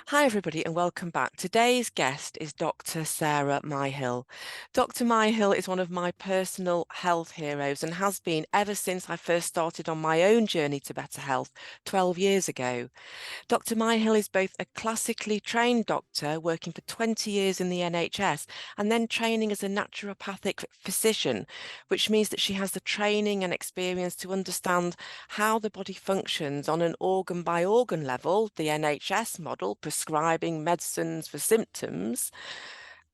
Hi everybody and welcome back. Today's guest is Dr. Sarah Myhill. Dr. Myhill is one of my personal health heroes and has been ever since I first started on my own journey to better health 12 years ago. Dr. Myhill is both a classically trained doctor working for 20 years in the NHS and then training as a naturopathic physician, which means that she has the training and experience to understand how the body functions on an organ by organ level, the NHS model, prescribing medicines for symptoms,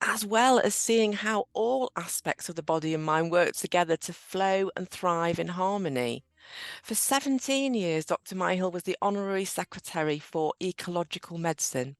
as well as seeing how all aspects of the body and mind work together to flow and thrive in harmony. For 17 years, Dr. Myhill was the Honorary Secretary for Ecological Medicine.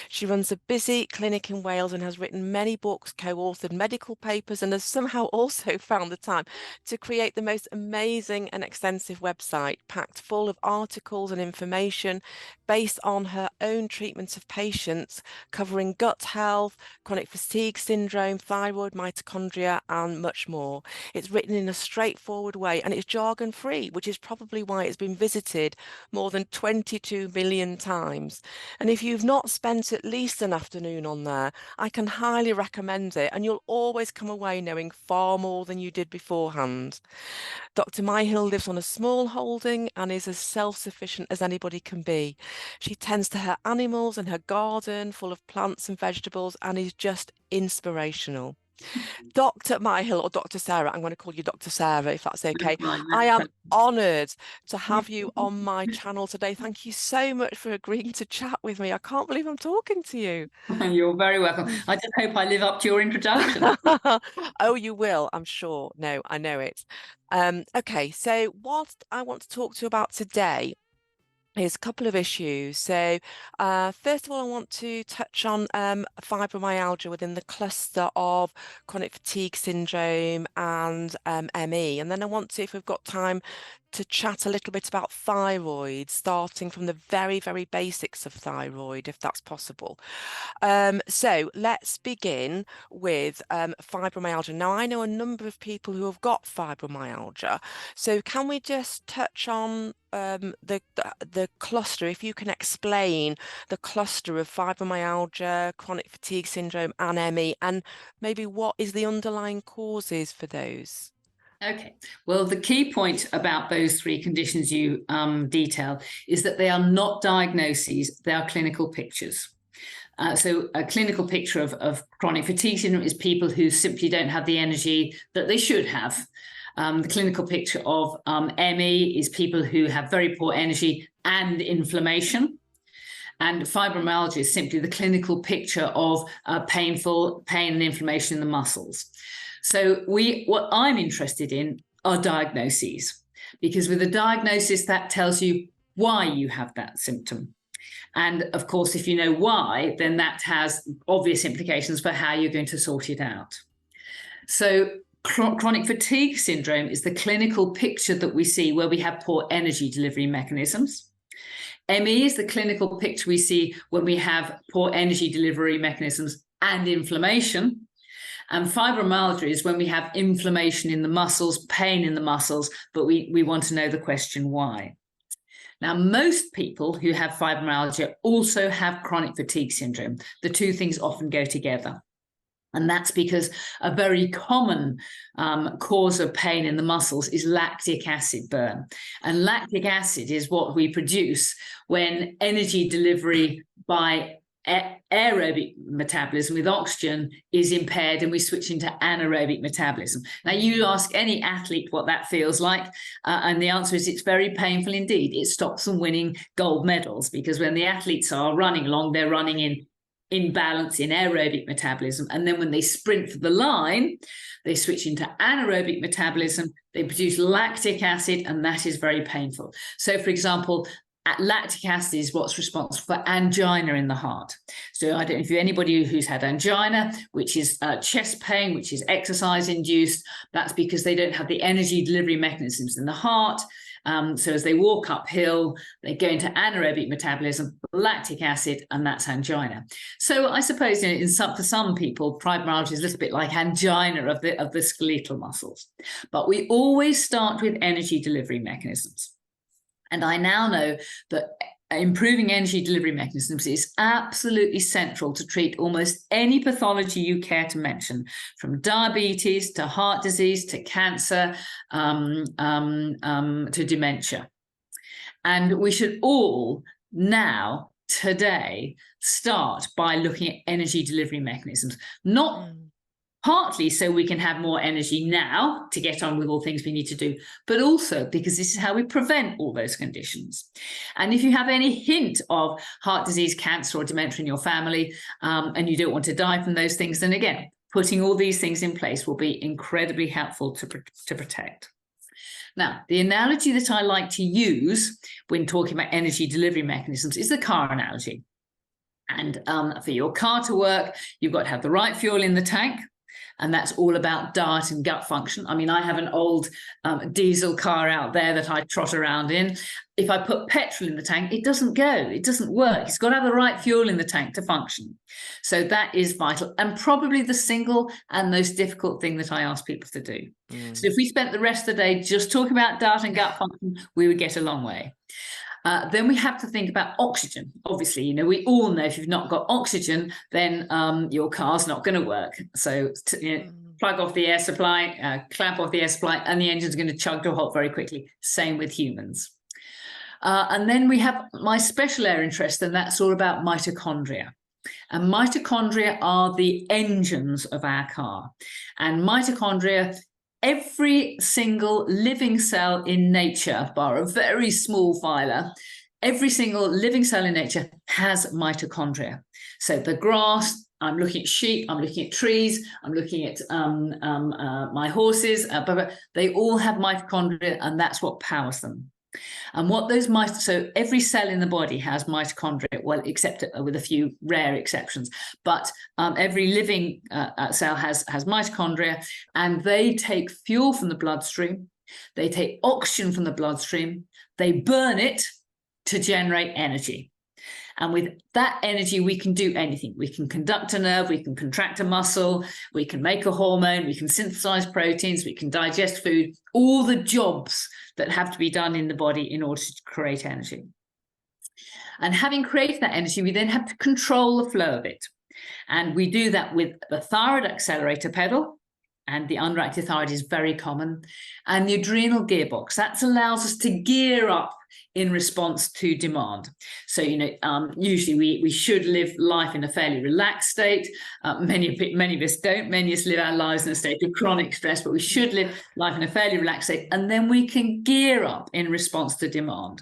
She runs a busy clinic in Wales and has written many books, co-authored medical papers, and has somehow also found the time to create the most amazing and extensive website packed full of articles and information based on her own treatments of patients, covering gut health, chronic fatigue syndrome, thyroid, mitochondria, and much more. It's written in a straightforward way and it's jargon-free, which is probably why it's been visited more than 22 million times. And if you've not spent at least an afternoon on there, I can highly recommend it, and you'll always come away knowing far more than you did beforehand. Dr. Myhill lives on a small holding and is as self-sufficient as anybody can be. She tends to her animals and her garden full of plants and vegetables and is just inspirational. Dr. Myhill, or Dr. Sarah, I'm going to call you Dr. Sarah if that's okay. I am honoured to have you on my channel today. Thank you so much for agreeing to chat with me. I can't believe I'm talking to you. You're very welcome. I just hope I live up to your introduction. Oh, you will, I'm sure. No, I know it. Okay, so what I want to talk to you about today is a couple of issues. So first of all, I want to touch on fibromyalgia within the cluster of chronic fatigue syndrome and ME. And then I want to, if we've got time, to chat a little bit about thyroid, starting from the very, very basics of thyroid, if that's possible. So let's begin with fibromyalgia. Now, I know a number of people who have got fibromyalgia. So can we just touch on the cluster, if you can explain the cluster of fibromyalgia, chronic fatigue syndrome, and ME, and maybe what is the underlying causes for those? Okay, well, the key point about those three conditions you detail is that they are not diagnoses, they are clinical pictures. So a clinical picture of chronic fatigue syndrome is people who simply don't have the energy that they should have. The clinical picture of ME is people who have very poor energy and inflammation. And fibromyalgia is simply the clinical picture of pain and inflammation in the muscles. So what I'm interested in are diagnoses, because with a diagnosis that tells you why you have that symptom. And of course, if you know why, then that has obvious implications for how you're going to sort it out. So chronic fatigue syndrome is the clinical picture that we see where we have poor energy delivery mechanisms. ME is the clinical picture we see when we have poor energy delivery mechanisms and inflammation. And fibromyalgia is when we have inflammation in the muscles, pain in the muscles, but we want to know the question why. Now, most people who have fibromyalgia also have chronic fatigue syndrome. The two things often go together. And that's because a very common cause of pain in the muscles is lactic acid burn. And lactic acid is what we produce when energy delivery by aerobic metabolism with oxygen is impaired and we switch into anaerobic metabolism. Now, you ask any athlete what that feels like, and the answer is it's very painful indeed. It stops them winning gold medals, because when the athletes are running along, they're running in balance in aerobic metabolism. And then when they sprint for the line, they switch into anaerobic metabolism, they produce lactic acid, and that is very painful. So, for example, lactic acid is what's responsible for angina in the heart. So I don't know if you're anybody who's had angina, which is chest pain, which is exercise induced. That's because they don't have the energy delivery mechanisms in the heart. So as they walk uphill, they go into anaerobic metabolism, lactic acid, and that's angina. So I suppose for some people, fibromyalgia is a little bit like angina of the skeletal muscles. But we always start with energy delivery mechanisms. And I now know that improving energy delivery mechanisms is absolutely central to treat almost any pathology you care to mention, from diabetes to heart disease to cancer to dementia. And we should all now, today, start by looking at energy delivery mechanisms, not partly so we can have more energy now to get on with all things we need to do, but also because this is how we prevent all those conditions. And if you have any hint of heart disease, cancer, or dementia in your family, and you don't want to die from those things, then again, putting all these things in place will be incredibly helpful to protect. Now, the analogy that I like to use when talking about energy delivery mechanisms is the car analogy. And for your car to work, you've got to have the right fuel in the tank. And that's all about diet and gut function. I mean, I have an old diesel car out there that I trot around in. If I put petrol in the tank, it doesn't go. It doesn't work. It's got to have the right fuel in the tank to function. So that is vital, and probably the single and most difficult thing that I ask people to do. So if we spent the rest of the day just talking about diet and gut function, we would get a long way. Then we have to think about oxygen. Obviously, we all know if you've not got oxygen, then your car's not going to work. So plug off the air supply, clamp off the air supply, and the engine's going to chug to a halt very quickly. Same with humans. And then we have my special area interest, and that's all about mitochondria. And mitochondria are the engines of our car. And mitochondria, every single living cell in nature, bar a very small phyla, every single living cell in nature has mitochondria. So the grass, I'm looking at sheep, I'm looking at trees, I'm looking at my horses, they all have mitochondria, and that's what powers them. And what those so every cell in the body has mitochondria, well, except with a few rare exceptions, but every living cell has mitochondria, and they take fuel from the bloodstream, they take oxygen from the bloodstream, they burn it to generate energy. And with that energy, we can do anything. We can conduct a nerve, we can contract a muscle, we can make a hormone, we can synthesize proteins, we can digest food, all the jobs that have to be done in the body in order to create energy. And having created that energy, we then have to control the flow of it. And we do that with the thyroid accelerator pedal, and the underactive thyroid is very common, and the adrenal gearbox. That allows us to gear up in response to demand. So, usually we should live life in a fairly relaxed state. Many of us don't. Many of us live our lives in a state of chronic stress, but we should live life in a fairly relaxed state, and then we can gear up in response to demand.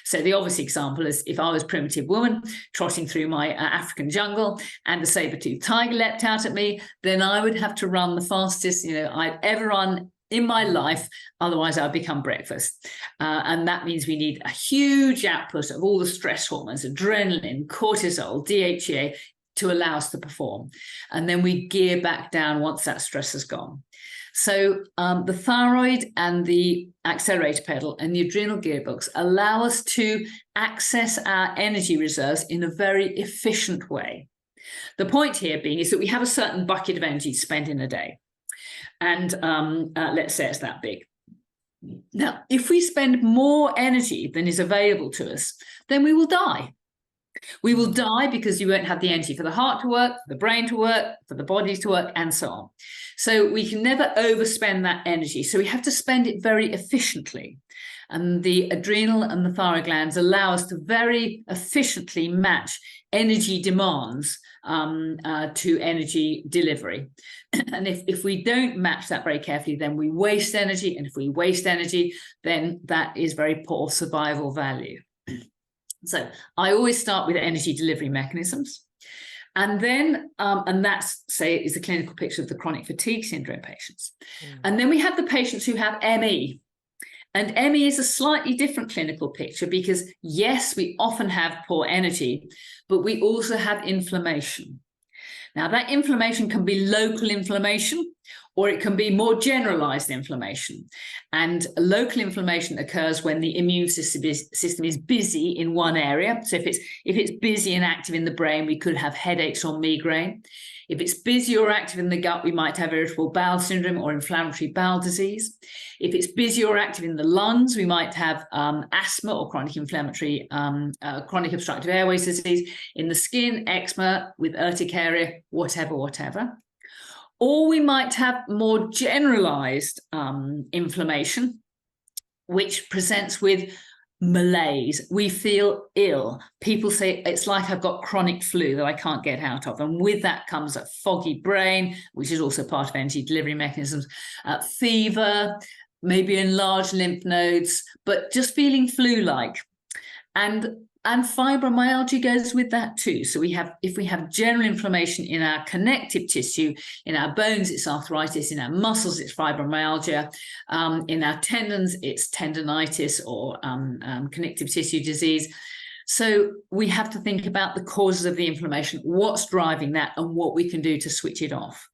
So the obvious example is if I was a primitive woman trotting through my African jungle and a saber-toothed tiger leapt out at me, then I would have to run the fastest I'd ever run in my life, otherwise I'll become breakfast. And that means we need a huge output of all the stress hormones, adrenaline, cortisol, DHEA, to allow us to perform. And then we gear back down once that stress has gone. So the thyroid and the accelerator pedal and the adrenal gearbox allow us to access our energy reserves in a very efficient way. The point here being is that we have a certain bucket of energy to spend in a day. And let's say it's that big. Now, if we spend more energy than is available to us, then we will die. We will die because you won't have the energy for the heart to work, for the brain to work, for the body to work, and so on. So we can never overspend that energy. So we have to spend it very efficiently. And the adrenal and the thyroid glands allow us to very efficiently match energy demands to energy delivery. And if we don't match that very carefully, then we waste energy. And if we waste energy, then that is very poor survival value. So I always start with energy delivery mechanisms. And then, and that's, say, is the clinical picture of the chronic fatigue syndrome patients. And then we have the patients who have ME. And ME is a slightly different clinical picture because, yes, we often have poor energy, but we also have inflammation. Now, that inflammation can be local inflammation, or it can be more generalized inflammation. And local inflammation occurs when the immune system is busy in one area. So if it's busy and active in the brain, we could have headaches or migraine. If it's busy or active in the gut, we might have irritable bowel syndrome or inflammatory bowel disease. If it's busy or active in the lungs, we might have asthma or chronic obstructive airways disease. In the skin, eczema with urticaria, whatever. Or we might have more generalized inflammation, which presents with malaise. We feel ill. People say it's like I've got chronic flu that I can't get out of. And with that comes a foggy brain, which is also part of energy delivery mechanisms, fever, maybe enlarged lymph nodes, but just feeling flu-like. And fibromyalgia goes with that too. So if we have general inflammation in our connective tissue, in our bones, it's arthritis, in our muscles, it's fibromyalgia, in our tendons, it's tendonitis or connective tissue disease. So we have to think about the causes of the inflammation, what's driving that, and what we can do to switch it off.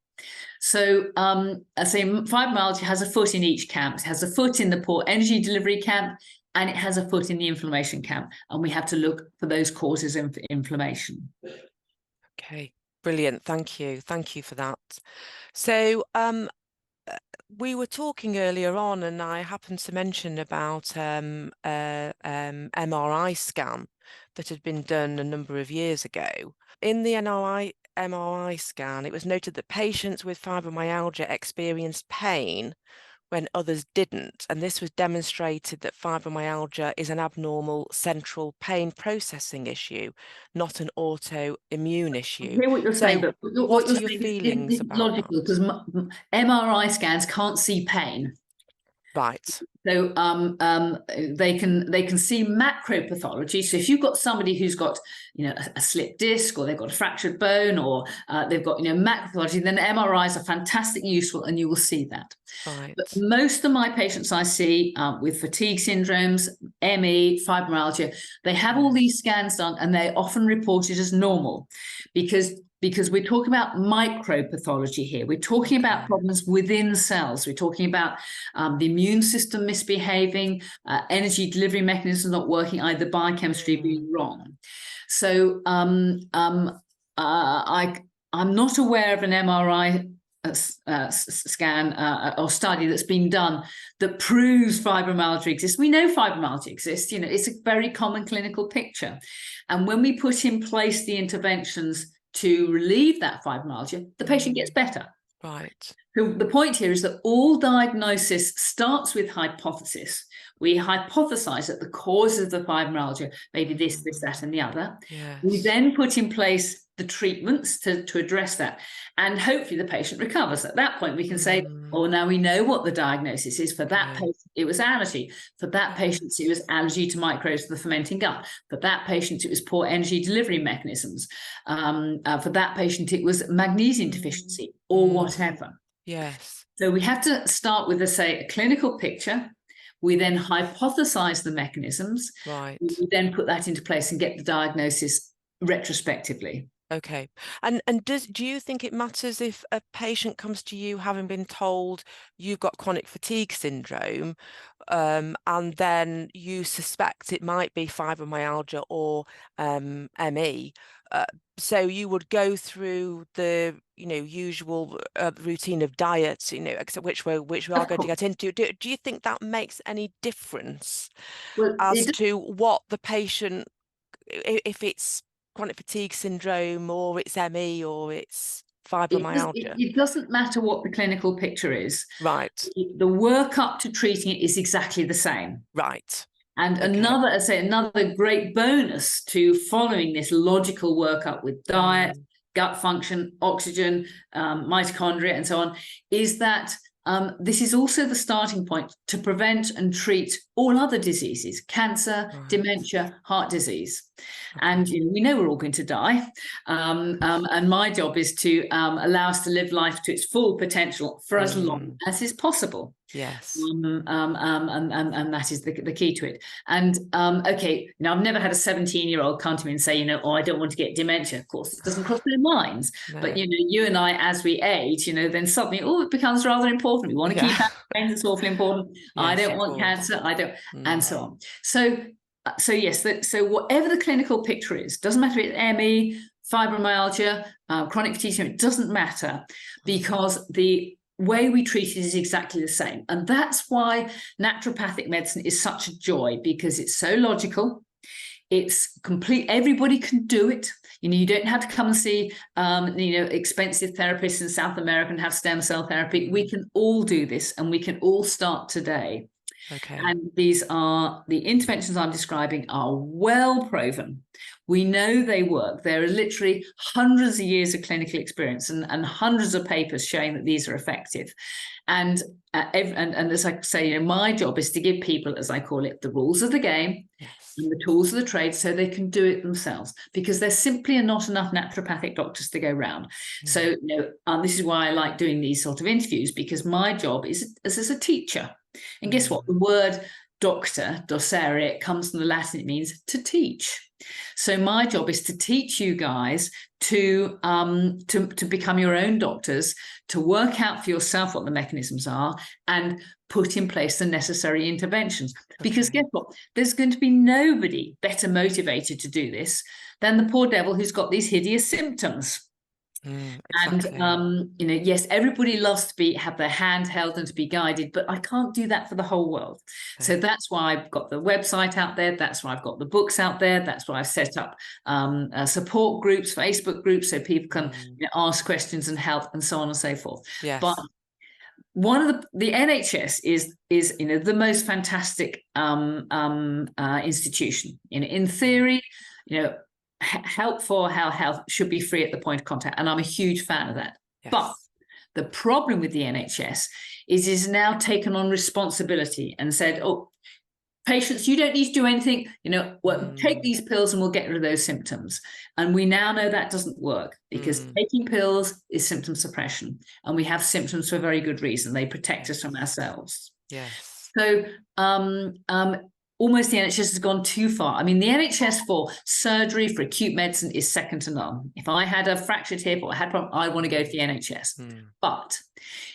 So I say fibromyalgia has a foot in each camp. It has a foot in the poor energy delivery camp, and it has a foot in the inflammation camp. And we have to look for those causes of inflammation. Okay, brilliant. Thank you. Thank you for that. So we were talking earlier on, and I happened to mention about MRI scan that had been done a number of years ago. In the MRI scan, it was noted that patients with fibromyalgia experienced pain when others didn't. And this was demonstrated that fibromyalgia is an abnormal central pain processing issue, not an autoimmune issue. I hear what you're saying, but what are your feelings about logical, because MRI scans can't see pain. Right. So they can see macro pathology. So if you've got somebody who's got a slipped disc, or they've got a fractured bone, or they've got macro pathology, then MRIs are fantastically useful, and you will see that. Right. But most of my patients I see with fatigue syndromes, ME, fibromyalgia, they have all these scans done, and they're often reported as normal, because we're talking about micropathology here. We're talking about problems within cells. We're talking about the immune system misbehaving, energy delivery mechanisms not working, either biochemistry being wrong. So I'm not aware of an MRI scan or study that's been done that proves fibromyalgia exists. We know fibromyalgia exists. It's a very common clinical picture. And when we put in place the interventions to relieve that fibromyalgia, the patient gets better. Right. So the point here is that all diagnosis starts with hypothesis. We hypothesize that the cause of the fibromyalgia may be this, that, and the other. Yes. We then put in place the treatments to address that. And hopefully the patient recovers. At that point, we can say, oh, now we know what the diagnosis is. For that patient, it was allergy. For that patient, it was allergy to microbes of the fermenting gut. For that patient, it was poor energy delivery mechanisms. For that patient, it was magnesium deficiency or whatever. Yes. So we have to start with, a clinical picture. We then hypothesize the mechanisms. Right. We then put that into place and get the diagnosis retrospectively. Okay. And do you think it matters if a patient comes to you having been told you've got chronic fatigue syndrome, and then you suspect it might be fibromyalgia or ME? So you would go through the usual routine of diet, which we are going to get into. Do you think that makes any difference as to what the patient, if it's chronic fatigue syndrome or it's ME or it's fibromyalgia? It doesn't matter what the clinical picture is. Right. The workup to treating it is exactly the same. Right. And another great bonus to following this logical workup with diet, gut function, oxygen, mitochondria, and so on, is that this is also the starting point to prevent and treat all other diseases: cancer, dementia, heart disease. And we know we're all going to die. And my job is to allow us to live life to its full potential for as long as is possible. Yes. And that is the key to it. And okay, now I've never had a 17-year-old come to me and say, oh, I don't want to get dementia. Of course, it doesn't cross their minds. No. But you and I, as we age, then suddenly, it becomes rather important. We want to keep our brains. It's awfully important. Yes, I don't want cancer. I don't, and so on. So yes, so whatever the clinical picture is, doesn't matter if it's ME, fibromyalgia, chronic fatigue, it doesn't matter, because the way we treat it is exactly the same. And that's why naturopathic medicine is such a joy, because it's so logical. It's complete. Everybody can do it. You don't have to come and see, expensive therapists in South America and have stem cell therapy. We can all do this, and we can all start today. Okay. And the interventions I'm describing are well proven. We know they work. There are literally hundreds of years of clinical experience and hundreds of papers showing that these are effective. And as I say, my job is to give people, as I call it, the rules of the game. Yes. And the tools of the trade, so they can do it themselves, because there simply are not enough naturopathic doctors to go round. So this is why I like doing these sort of interviews, because my job is as a teacher. And guess what? The word doctor, docere, comes from the Latin. It means to teach. So my job is to teach you guys to become your own doctors, to work out for yourself what the mechanisms are, and put in place the necessary interventions. Because guess what? There's going to be nobody better motivated to do this than the poor devil who's got these hideous symptoms. Exactly. And yes, everybody loves to have their hand held and to be guided, but I can't do that for the whole world. So that's why I've got the website out there. That's why I've got the books out there. That's why I've set up support groups, Facebook groups, so people can ask questions and help, and so on and so forth. Yes. But one of the NHS is the most fantastic institution. In theory, help for health should be free at the point of contact, and I'm a huge fan of that. Yes. But the problem with the NHS is it's now taken on responsibility and said, patients, you don't need to do anything, take these pills and we'll get rid of those symptoms. And we now know that doesn't work, because taking pills is symptom suppression, and we have symptoms for a very good reason. They protect us from ourselves. Yes. So almost the NHS has gone too far. I mean, the NHS for surgery, for acute medicine, is second to none. If I had a fractured hip or I had a problem, I want to go to the NHS. But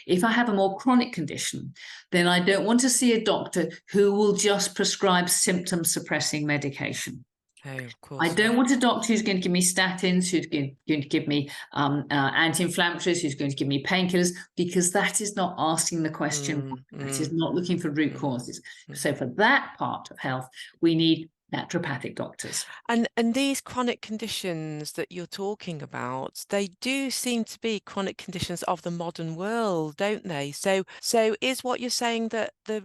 if I have a more chronic condition, then I don't want to see a doctor who will just prescribe symptom-suppressing medication. Oh, of course. I don't want a doctor who's going to give me statins, who's going to give me anti-inflammatories, who's going to give me painkillers, because that is not asking the question. That is not looking for root causes. So for that part of health, we need naturopathic doctors. And these chronic conditions that you're talking about, they do seem to be chronic conditions of the modern world, don't they? So is what you're saying that the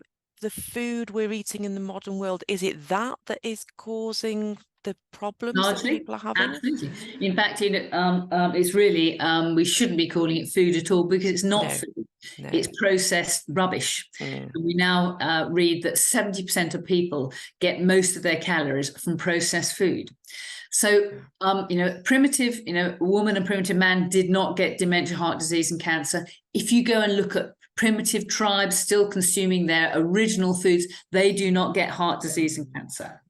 food we're eating in the modern world, is it that is causing the problems that people are having? Absolutely. In fact, it's really, we shouldn't be calling it food at all, because it's not food. No. It's processed rubbish. And we now read that 70% of people get most of their calories from processed food. So, primitive, woman and primitive man did not get dementia, heart disease, and cancer. If you go and look at primitive tribes still consuming their original foods, they do not get heart disease and cancer.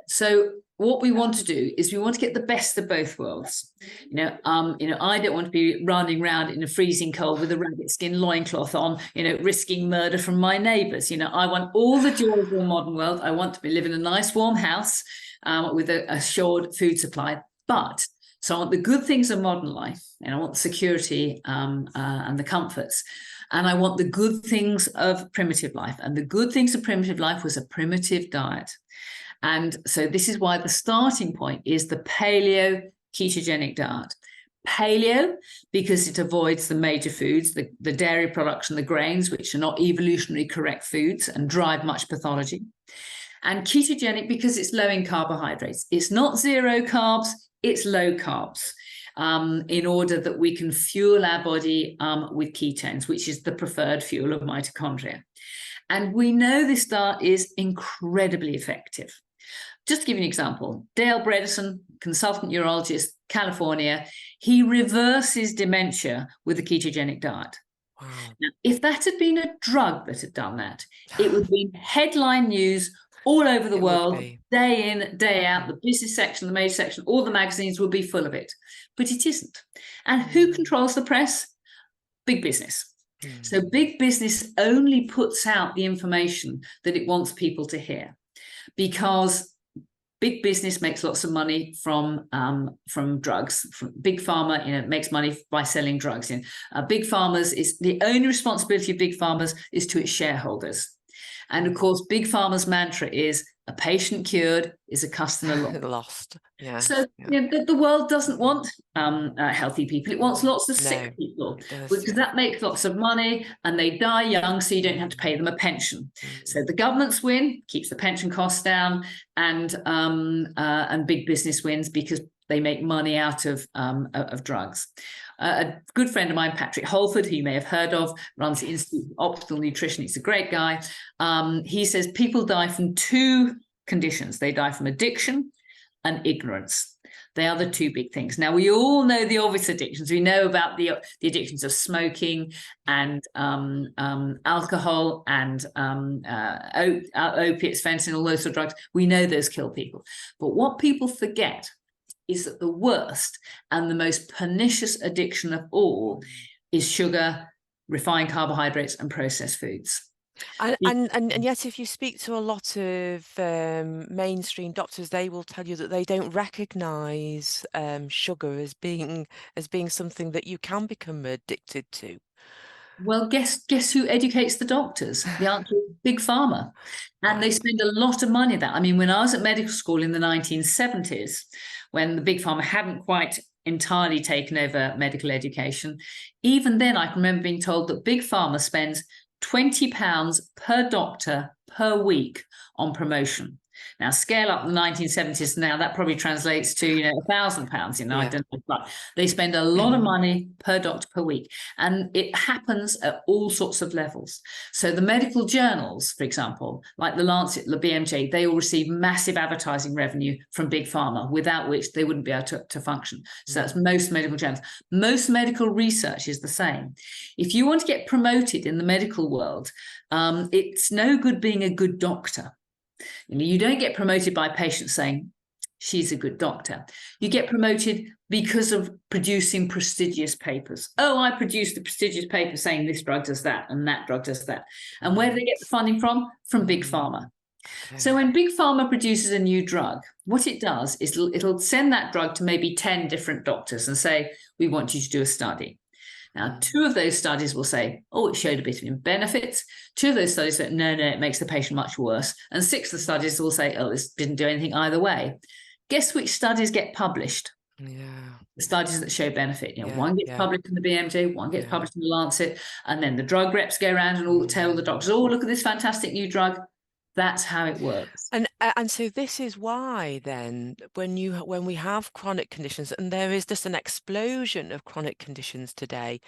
So what we want to do is we want to get the best of both worlds. I don't want to be running around in a freezing cold with a rabbit skin loincloth on, risking murder from my neighbours. I want all the joys of the modern world. I want to live in a nice warm house with a assured food supply. So I want the good things of modern life, and I want the security and the comforts. And I want the good things of primitive life. And the good things of primitive life was a primitive diet. And so this is why the starting point is the paleo-ketogenic diet. Paleo, because it avoids the major foods, the dairy products and the grains, which are not evolutionarily correct foods and drive much pathology. And ketogenic, because it's low in carbohydrates. It's not zero carbs, it's low carbs. In order that we can fuel our body with ketones, which is the preferred fuel of mitochondria. And we know this diet is incredibly effective. Just to give you an example, Dale Bredesen, consultant neurologist, California, he reverses dementia with the ketogenic diet. Wow. Now, if that had been a drug that had done that, it would be headline news all over the It would world, be. day in, day out. Mm. The business section, the major section, all the magazines would be full of it. But it isn't. And who Mm. controls the press? Big business. So Mm. big business only puts out the information that it wants people to hear, because big business makes lots of money from drugs. From big pharma, makes money by selling drugs. Big farmers is the only responsibility of big farmers is to its shareholders. And of course, big pharma's mantra is a patient cured is a customer lost. Lost. So Yes. Yeah. the world doesn't want healthy people. It wants lots of sick No, people, it does. because Yeah. that makes lots of money, and they die young, so you don't have to pay them a pension. So Mm. the governments win, keeps the pension costs down, and big business wins because they make money out of drugs. A good friend of mine, Patrick Holford, who you may have heard of, runs the Institute of Optimal Nutrition. He's a great guy. He says people die from two conditions. They die from addiction and ignorance. They are the two big things. Now, we all know the obvious addictions. We know about the addictions of smoking and alcohol and opiates, fentanyl, all those sort of drugs. We know those kill people. But what people forget is that the worst and the most pernicious addiction of all is sugar, refined carbohydrates, and processed foods. And yet, if you speak to a lot of mainstream doctors, they will tell you that they don't recognise sugar as being something that you can become addicted to. Well, guess who educates the doctors? The answer is Big Pharma. And they Right. spend a lot of money on that. I mean, when I was at medical school in the 1970s, when the Big Pharma hadn't quite entirely taken over medical education, even then I can remember being told that Big Pharma spends £20 per doctor per week on promotion. Now, scale up the 1970s now, that probably translates to, £1,000, I Yeah. don't know, but they spend a lot of money per doctor per week. And it happens at all sorts of levels. So the medical journals, for example, like the Lancet, the BMJ, they all receive massive advertising revenue from Big Pharma, without which they wouldn't be able to function. So that's most medical journals. Most medical research is the same. If you want to get promoted in the medical world, it's no good being a good doctor. You don't get promoted by patients saying, she's a good doctor. You get promoted because of producing prestigious papers. Oh, I produced a prestigious paper saying this drug does that and that drug does that. And where do they get the funding from? From Big Pharma. Okay. So when Big Pharma produces a new drug, what it does is it'll send that drug to maybe 10 different doctors and say, we want you to do a study. Now, 2 of those studies will say, oh, it showed a bit of benefits. 2 of those studies say, no, it makes the patient much worse. And 6 of the studies will say, oh, this didn't do anything either way. Guess which studies get published? Yeah. The studies that show benefit. Yeah, one gets published in the BMJ, one gets published in the Lancet, and then the drug reps go around and all tell the doctors, oh, look at this fantastic new drug. That's how it works. And so this is why then when we have chronic conditions, and there is just an explosion of chronic conditions today,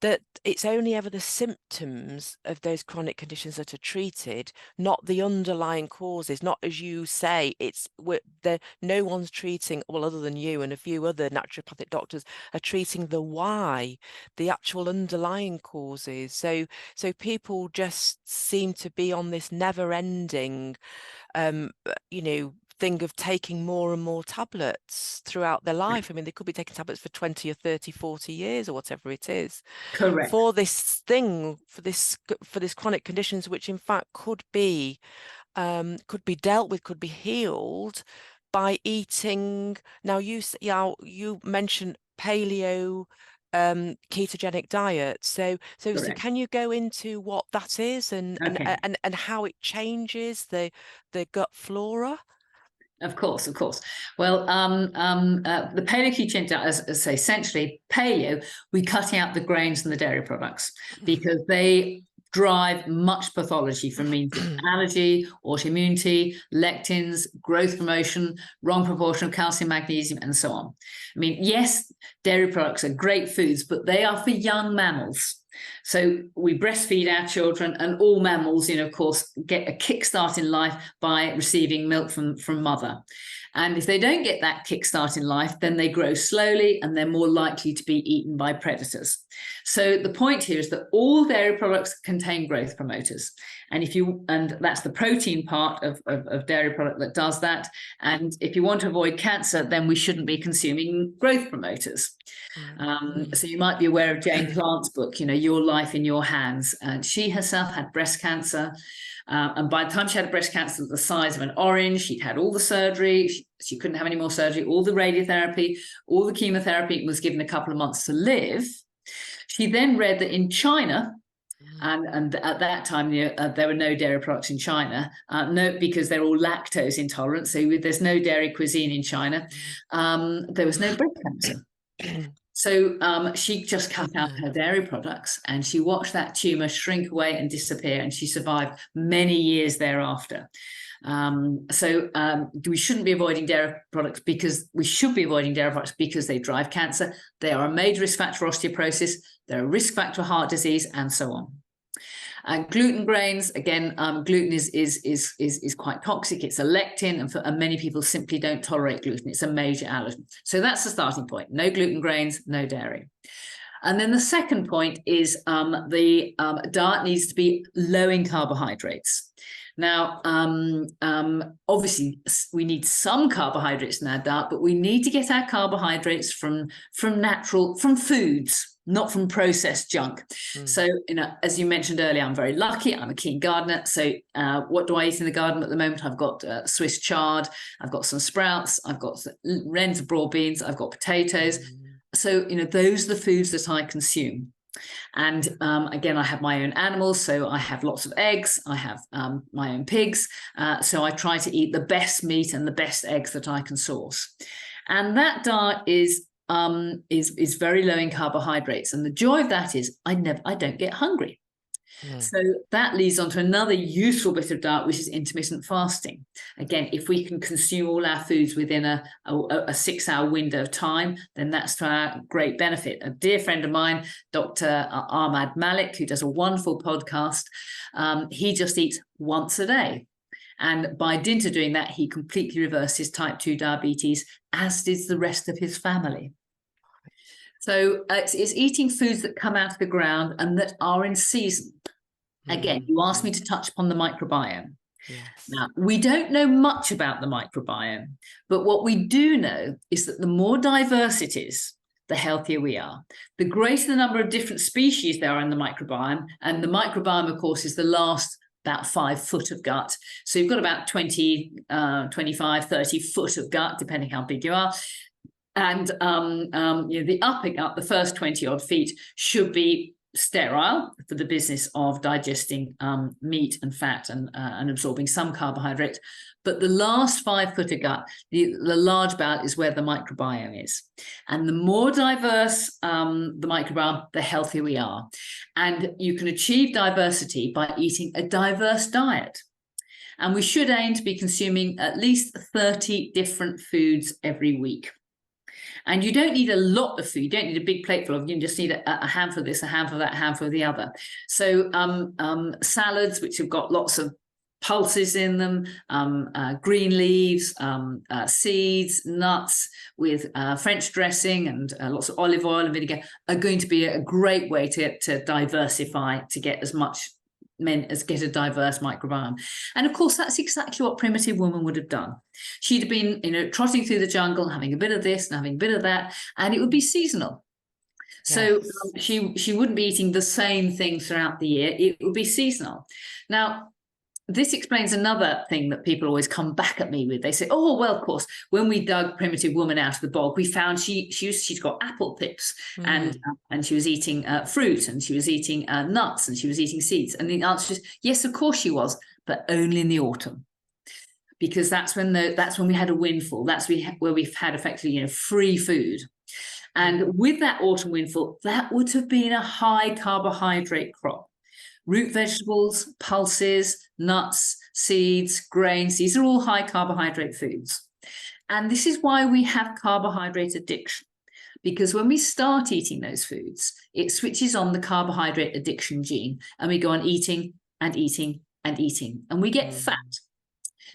that it's only ever the symptoms of those chronic conditions that are treated, not the underlying causes. Not, as you say, no one's treating, well, other than you and a few other naturopathic doctors are treating the why, the actual underlying causes. So people just seem to be on this never-ending thing of taking more and more tablets throughout their life. I mean, they could be taking tablets for 20 or 30, 40 years or whatever it is. Correct. For this thing, for this chronic conditions, which in fact could be dealt with, could be healed by eating. Now, you mentioned paleo ketogenic diet. So can you go into what that is and how it changes the gut flora? Of course. Well, the paleo-ketogenic diet, as I say, essentially paleo, we're cutting out the grains and the dairy products because they drive much pathology from means of allergy, autoimmunity, lectins, growth promotion, wrong proportion of calcium, magnesium, and so on. I mean, yes, dairy products are great foods, but they are for young mammals. So we breastfeed our children, and all mammals, of course, get a kickstart in life by receiving milk from mother. And if they don't get that kickstart in life, then they grow slowly and they're more likely to be eaten by predators. So the point here is that all dairy products contain growth promoters. And that's the protein part of dairy product that does that. And if you want to avoid cancer, then we shouldn't be consuming growth promoters. So you might be aware of Jane Plant's book, Your Life in Your Hands. And she herself had breast cancer. And by the time she had breast cancer the size of an orange, she'd had all the surgery. She couldn't have any more surgery, all the radiotherapy, all the chemotherapy, was given a couple of months to live. She then read that in China, and at that time, there were no dairy products in China, because they're all lactose intolerant. So there's no dairy cuisine in China. There was no breast cancer. So she just cut out her dairy products, and she watched that tumor shrink away and disappear, and she survived many years thereafter. We shouldn't be avoiding dairy products because they drive cancer. They are a major risk factor for osteoporosis. They're a risk factor for heart disease, and so on. Gluten grains, again, gluten is quite toxic. It's a lectin, and many people simply don't tolerate gluten. It's a major allergen. So that's the starting point. No gluten grains, no dairy. And then the second point is the diet needs to be low in carbohydrates. Now, obviously, we need some carbohydrates in our diet, but we need to get our carbohydrates from foods, not from processed junk. So, as you mentioned earlier, I'm very lucky. I'm a keen gardener. So what do I eat in the garden at the moment? I've got Swiss chard. I've got some sprouts. I've got wrens of broad beans. I've got potatoes. So, those are the foods that I consume. And again, I have my own animals. So I have lots of eggs. I have my own pigs. So I try to eat the best meat and the best eggs that I can source. And that diet is very low in carbohydrates, and the joy of that is I don't get hungry. So that leads on to another useful bit of diet, which is intermittent fasting. Again, if we can consume all our foods within a 6-hour window of time, then that's to our great benefit. A dear friend of mine, Dr. Ahmad Malik, who does a wonderful podcast, he just eats once a day. And by dint of doing that, he completely reverses type 2 diabetes, as does the rest of his family. So it's eating foods that come out of the ground and that are in season. Again, you asked me to touch upon the microbiome. Yes. Now, we don't know much about the microbiome, but what we do know is that the more diverse it is, the healthier we are. The greater the number of different species there are in the microbiome, and the microbiome, of course, is the last about 5 foot of gut. So you've got about 20, 25, 30 foot of gut, depending how big you are. And the upping up, the first 20 odd feet should be sterile for the business of digesting meat and fat and absorbing some carbohydrate. But the last 5 foot of gut, the large bowel, is where the microbiome is. And the more diverse the microbiome, the healthier we are. And you can achieve diversity by eating a diverse diet. And we should aim to be consuming at least 30 different foods every week. And you don't need a lot of food. You don't need a big plateful of. You just need a handful of this, a handful of that, a handful of the other. So salads, which have got lots of pulses in them, green leaves, seeds, nuts with French dressing and lots of olive oil and vinegar are going to be a great way to diversify, to get as much get a diverse microbiome. And of course, that's exactly what primitive woman would have done. She'd have been, trotting through the jungle, having a bit of this and having a bit of that, and it would be seasonal. So she wouldn't be eating the same thing throughout the year. It would be seasonal. Now, this explains another thing that people always come back at me with. They say, oh, well, of course, when we dug primitive woman out of the bog, we found she's got apple pips and she was eating fruit, and she was eating nuts, and she was eating seeds. And the answer is, yes, of course she was, but only in the autumn. Because that's when we had a windfall. That's where we've had effectively, free food. And with that autumn windfall, that would have been a high carbohydrate crop. Root vegetables, pulses, nuts, seeds, grains, these are all high carbohydrate foods. And this is why we have carbohydrate addiction, because when we start eating those foods, it switches on the carbohydrate addiction gene, and we go on eating and eating and eating, and we get fat.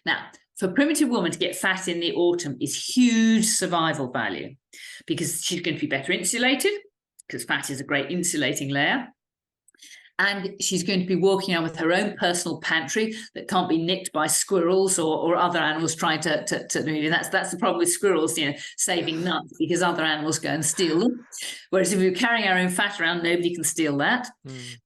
Now, for a primitive woman to get fat in the autumn is huge survival value, because she's going to be better insulated, because fat is a great insulating layer. And she's going to be walking around with her own personal pantry that can't be nicked by squirrels or other animals trying to move in. That's the problem with squirrels, saving nuts, because other animals go and steal them. Whereas if we're carrying our own fat around, nobody can steal that.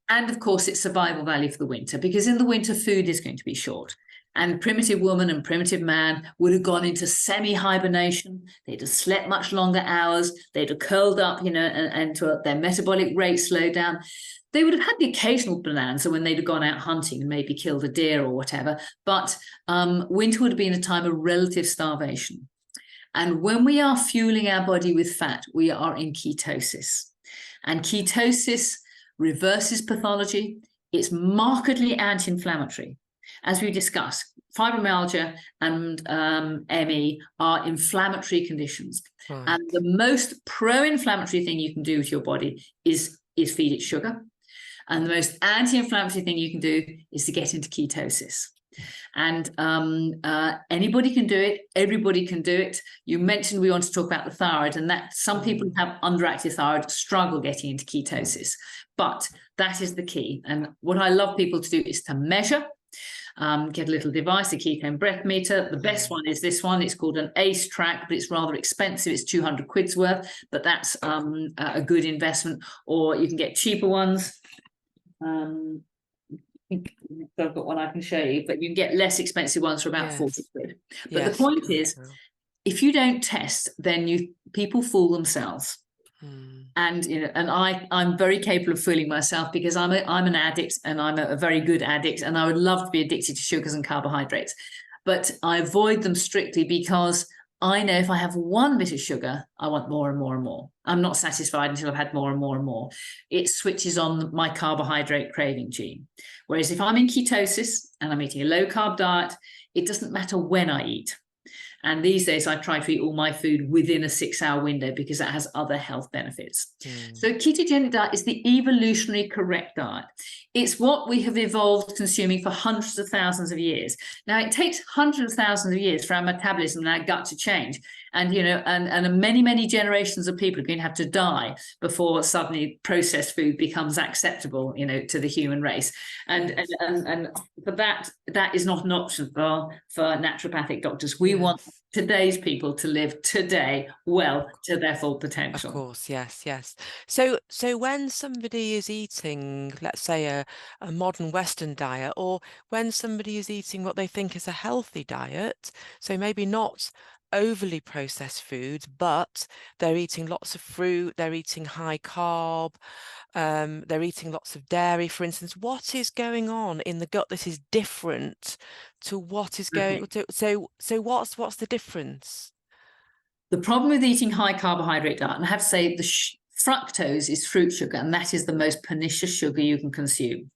And of course, it's survival value for the winter, because in the winter, food is going to be short. And primitive woman and primitive man would have gone into semi-hibernation. They'd have slept much longer hours. They'd have curled up, and their metabolic rate slowed down. They would have had the occasional bonanza when they'd have gone out hunting and maybe killed a deer or whatever. But winter would have been a time of relative starvation. And when we are fueling our body with fat, we are in ketosis. And ketosis reverses pathology. It's markedly anti-inflammatory. As we discussed, fibromyalgia and ME are inflammatory conditions. Right. And the most pro-inflammatory thing you can do with your body is feed it sugar. And the most anti-inflammatory thing you can do is to get into ketosis. And anybody can do it. Everybody can do it. You mentioned we want to talk about the thyroid, and that some people who have underactive thyroid struggle getting into ketosis. But that is the key. And what I love people to do is to measure. Get a little device, a ketone breath meter. The best one is this one. It's called an ACE track, but it's rather expensive. It's 200 quid's worth, but that's a good investment. Or you can get cheaper ones. I think I've got one I can show you, but you can get less expensive ones for about 40 quid. But the point is, if you don't test, then people fool themselves. And I'm very capable of fooling myself, because I'm an addict, and I'm a very good addict, and I would love to be addicted to sugars and carbohydrates, but I avoid them strictly because I know if I have one bit of sugar, I want more and more and more. I'm not satisfied until I've had more and more and more. It switches on my carbohydrate craving gene. Whereas if I'm in ketosis and I'm eating a low carb diet, it doesn't matter when I eat. And these days, I try to eat all my food within a 6-hour window, because that has other health benefits. So ketogenic diet is the evolutionary correct diet. It's what we have evolved consuming for hundreds of thousands of years. Now, it takes hundreds of thousands of years for our metabolism and our gut to change. And, and many, many generations of people are going to have to die before suddenly processed food becomes acceptable, to the human race. And for that is not an option for naturopathic doctors. We want today's people to live today well to their full potential. Of course, yes. So when somebody is eating, let's say, a modern Western diet, or when somebody is eating what they think is a healthy diet, so maybe not overly processed foods, but they're eating lots of fruit, they're eating high carb, they're eating lots of dairy, for instance, what is going on in the gut that is different to what is going to, so what's the difference? The problem with eating high carbohydrate diet, and I have to say the fructose is fruit sugar, and that is the most pernicious sugar you can consume.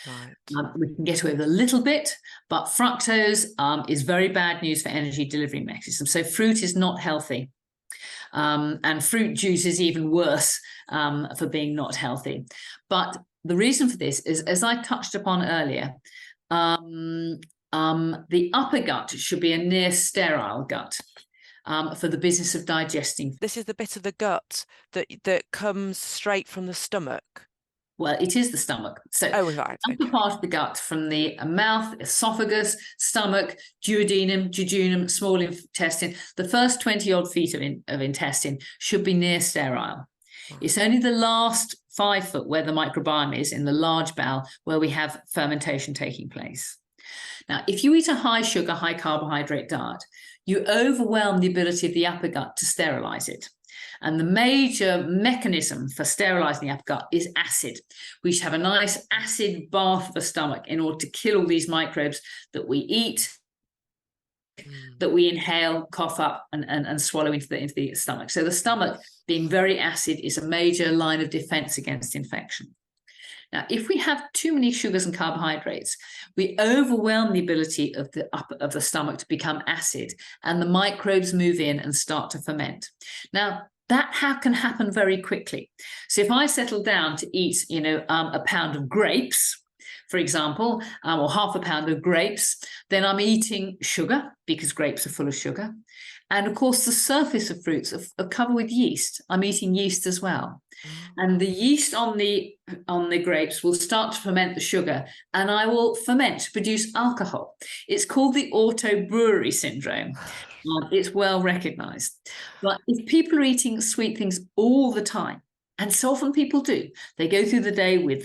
Right. We can get away with a little bit, but fructose is very bad news for energy delivery mechanisms. So fruit is not healthy. And fruit juice is even worse for being not healthy. But the reason for this is, as I touched upon earlier, the upper gut should be a near sterile gut. For the business of digesting. This is the bit of the gut that comes straight from the stomach. Well, it is the stomach. So right. upper part of the gut, from the mouth, esophagus, stomach, duodenum, jejunum, small intestine, the first 20 odd feet of intestine should be near sterile. Right. It's only the last 5 foot where the microbiome is in the large bowel where we have fermentation taking place. Now, if you eat a high sugar, high carbohydrate diet, you overwhelm the ability of the upper gut to sterilize it. And the major mechanism for sterilizing the upper gut is acid. We should have a nice acid bath of the stomach in order to kill all these microbes that we eat, that we inhale, cough up, and swallow into the stomach. So the stomach, being very acid, is a major line of defense against infection. Now, if we have too many sugars and carbohydrates, we overwhelm the ability of the stomach to become acid, and the microbes move in and start to ferment. Now, that can happen very quickly. So if I settle down to eat, a pound of grapes, for example, or half a pound of grapes, then I'm eating sugar because grapes are full of sugar. And of course, the surface of fruits are covered with yeast. I'm eating yeast as well. And the yeast on the grapes will start to ferment the sugar, and I will ferment to produce alcohol. It's called the auto-brewery syndrome. It's well recognized. But if people are eating sweet things all the time, and so often people do, they go through the day with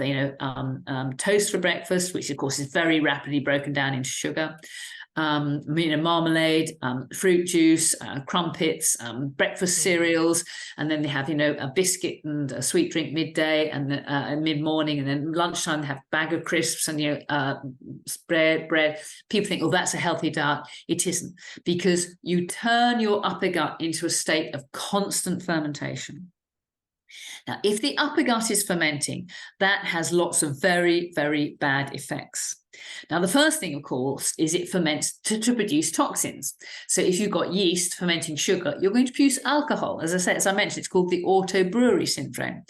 toast for breakfast, which of course is very rapidly broken down into sugar. Marmalade, fruit juice, crumpets, breakfast cereals, and then they have, a biscuit and a sweet drink midday and mid-morning, and then lunchtime they have a bag of crisps and bread. People think, oh, that's a healthy diet. It isn't, because you turn your upper gut into a state of constant fermentation. Now, if the upper gut is fermenting, that has lots of very, very bad effects. Now, the first thing, of course, is it ferments to produce toxins. So if you've got yeast fermenting sugar, you're going to produce alcohol. As I mentioned, it's called the auto-brewery syndrome.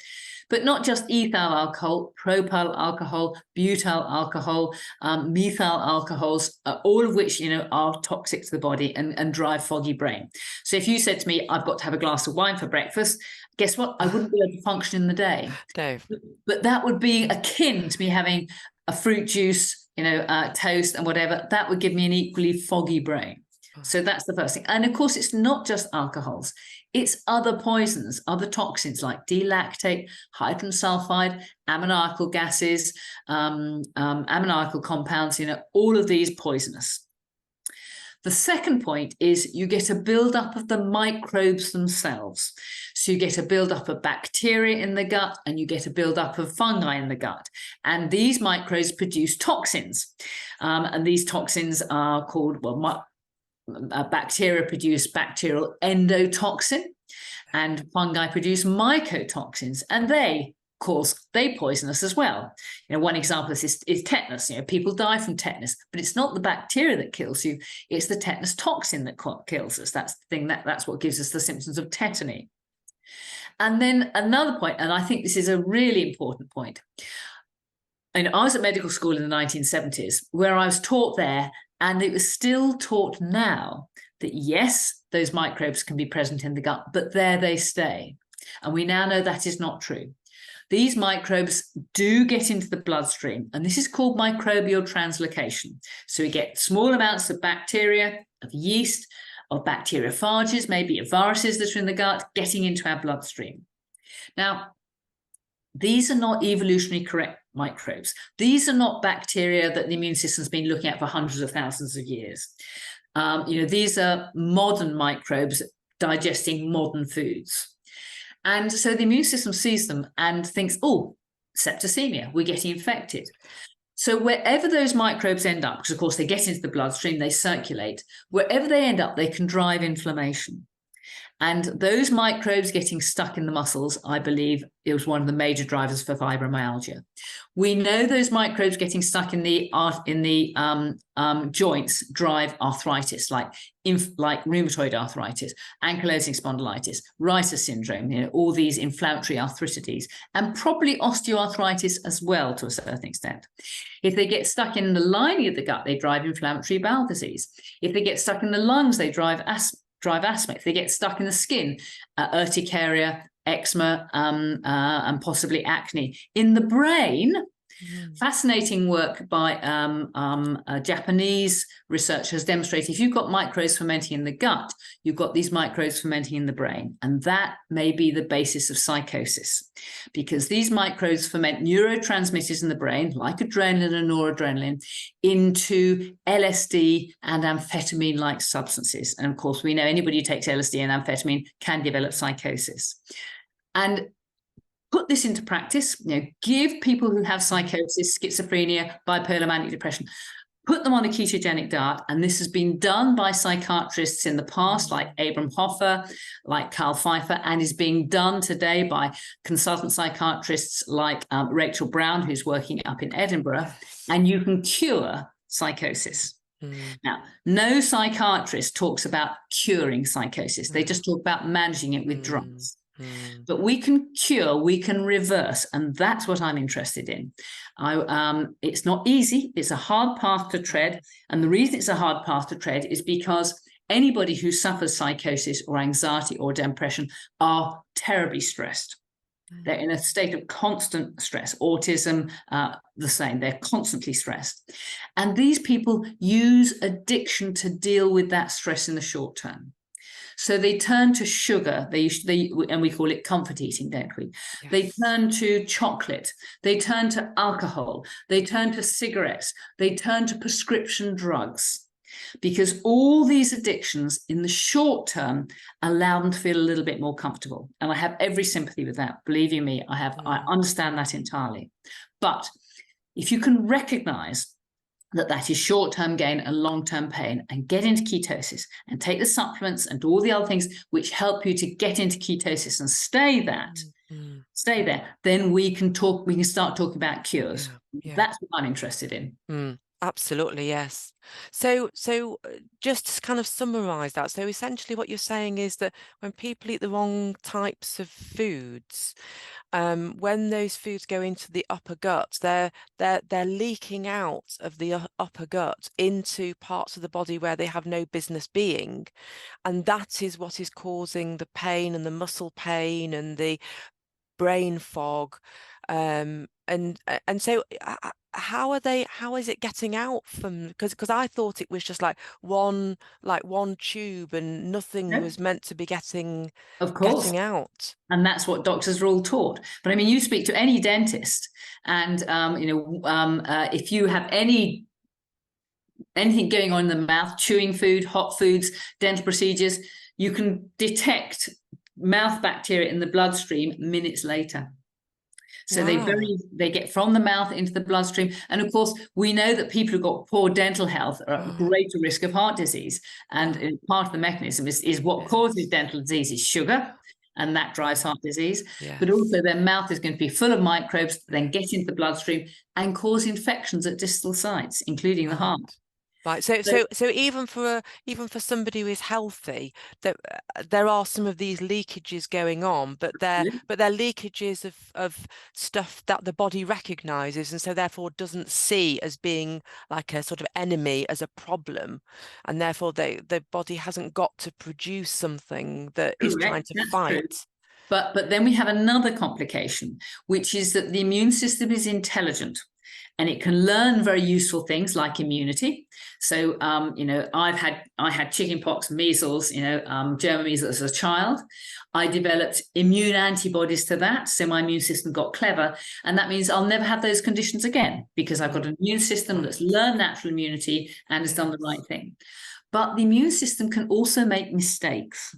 But not just ethyl alcohol, propyl alcohol, butyl alcohol, methyl alcohols, all of which, are toxic to the body and drive foggy brain. So if you said to me, I've got to have a glass of wine for breakfast, guess what? I wouldn't be able to function in the day. No. But that would be akin to me having a fruit juice, toast and whatever. That would give me an equally foggy brain. So that's the first thing. And of course, it's not just alcohols. It's other poisons, other toxins like D-lactate, hydrogen sulfide, ammoniacal gases, ammoniacal compounds, all of these poisonous. The second point is you get a buildup of the microbes themselves. So you get a buildup of bacteria in the gut, and you get a buildup of fungi in the gut. And these microbes produce toxins. And these toxins are called, bacteria produce bacterial endotoxin, and fungi produce mycotoxins, and they poison us as well. One example is tetanus. People die from tetanus, but it's not the bacteria that kills you, it's the tetanus toxin that kills us. That's the thing, that's what gives us the symptoms of tetany. And then another point, and I think this is a really important point. I was at medical school in the 1970s, where I was taught there, and it was still taught now, that yes, those microbes can be present in the gut, but there they stay. And we now know that is not true. These microbes do get into the bloodstream, and this is called microbial translocation. So we get small amounts of bacteria, of yeast, of bacteriophages, maybe of viruses that are in the gut, getting into our bloodstream. Now, these are not evolutionary correct microbes. These are not bacteria that the immune system's been looking at for hundreds of thousands of years. These are modern microbes digesting modern foods. And so the immune system sees them and thinks, oh, septicemia, we're getting infected. So wherever those microbes end up, because of course they get into the bloodstream, they circulate, wherever they end up, they can drive inflammation. And those microbes getting stuck in the muscles, I believe, it was one of the major drivers for fibromyalgia. We know those microbes getting stuck in the joints drive arthritis, like rheumatoid arthritis, ankylosing spondylitis, Reiter syndrome, all these inflammatory arthritides, and probably osteoarthritis as well to a certain extent. If they get stuck in the lining of the gut, they drive inflammatory bowel disease. If they get stuck in the lungs, they drive asthma. If they get stuck in the skin, urticaria, eczema, and possibly acne. In the brain, fascinating work by a Japanese researcher has demonstrated if you've got microbes fermenting in the gut, you've got these microbes fermenting in the brain. And that may be the basis of psychosis, because these microbes ferment neurotransmitters in the brain, like adrenaline and noradrenaline, into LSD and amphetamine-like substances. And of course, we know anybody who takes LSD and amphetamine can develop psychosis. And put this into practice, give people who have psychosis, schizophrenia, bipolar manic depression, put them on a ketogenic diet. And this has been done by psychiatrists in the past, like Abram Hoffer, like Carl Pfeiffer, and is being done today by consultant psychiatrists like Rachel Brown, who's working up in Edinburgh, and you can cure psychosis. Now, no psychiatrist talks about curing psychosis. They just talk about managing it with drugs. Mm. But we can cure, we can reverse, and that's what I'm interested in. It's not easy. It's a hard path to tread. And the reason it's a hard path to tread is because anybody who suffers psychosis or anxiety or depression are terribly stressed. They're in a state of constant stress. Autism, the same. They're constantly stressed. And these people use addiction to deal with that stress in the short term. So they turn to sugar, and we call it comfort eating, don't we? Yes. They turn to chocolate, they turn to alcohol, they turn to cigarettes, they turn to prescription drugs, because all these addictions in the short term allow them to feel a little bit more comfortable. And I have every sympathy with that. Believe you me, I understand that entirely. But if you can recognize that is short-term gain and long-term pain, and get into ketosis and take the supplements and do all the other things which help you to get into ketosis and stay there, then we can start talking about cures. That's what I'm interested in. Absolutely, yes. So just to kind of summarize that, so essentially what you're saying is that when people eat the wrong types of foods, when those foods go into the upper gut, they're leaking out of the upper gut into parts of the body where they have no business being, and that is what is causing the pain and the muscle pain and the brain fog. And so how is it getting out from, because I thought it was just like one tube and nothing was meant to be getting out. And that's what doctors are all taught. But I mean, you speak to any dentist, and if you have anything going on in the mouth, chewing food, hot foods, dental procedures, you can detect mouth bacteria in the bloodstream minutes later. So they get from the mouth into the bloodstream. And of course, we know that people who've got poor dental health are at greater risk of heart disease. And part of the mechanism is what causes dental disease is sugar, and that drives heart disease. But also their mouth is going to be full of microbes, then get into the bloodstream and cause infections at distal sites, including the heart. Right. So even for somebody who is healthy, there are some of these leakages going on, but they're leakages of stuff that the body recognizes, and so therefore doesn't see as being like a sort of enemy, as a problem, and therefore the body hasn't got to produce something that is trying to fight. True. But then we have another complication, which is that the immune system is intelligent. And it can learn very useful things like immunity. So, I had chickenpox, measles, German measles as a child. I developed immune antibodies to that. So my immune system got clever. And that means I'll never have those conditions again, because I've got an immune system that's learned natural immunity and has done the right thing. But the immune system can also make mistakes.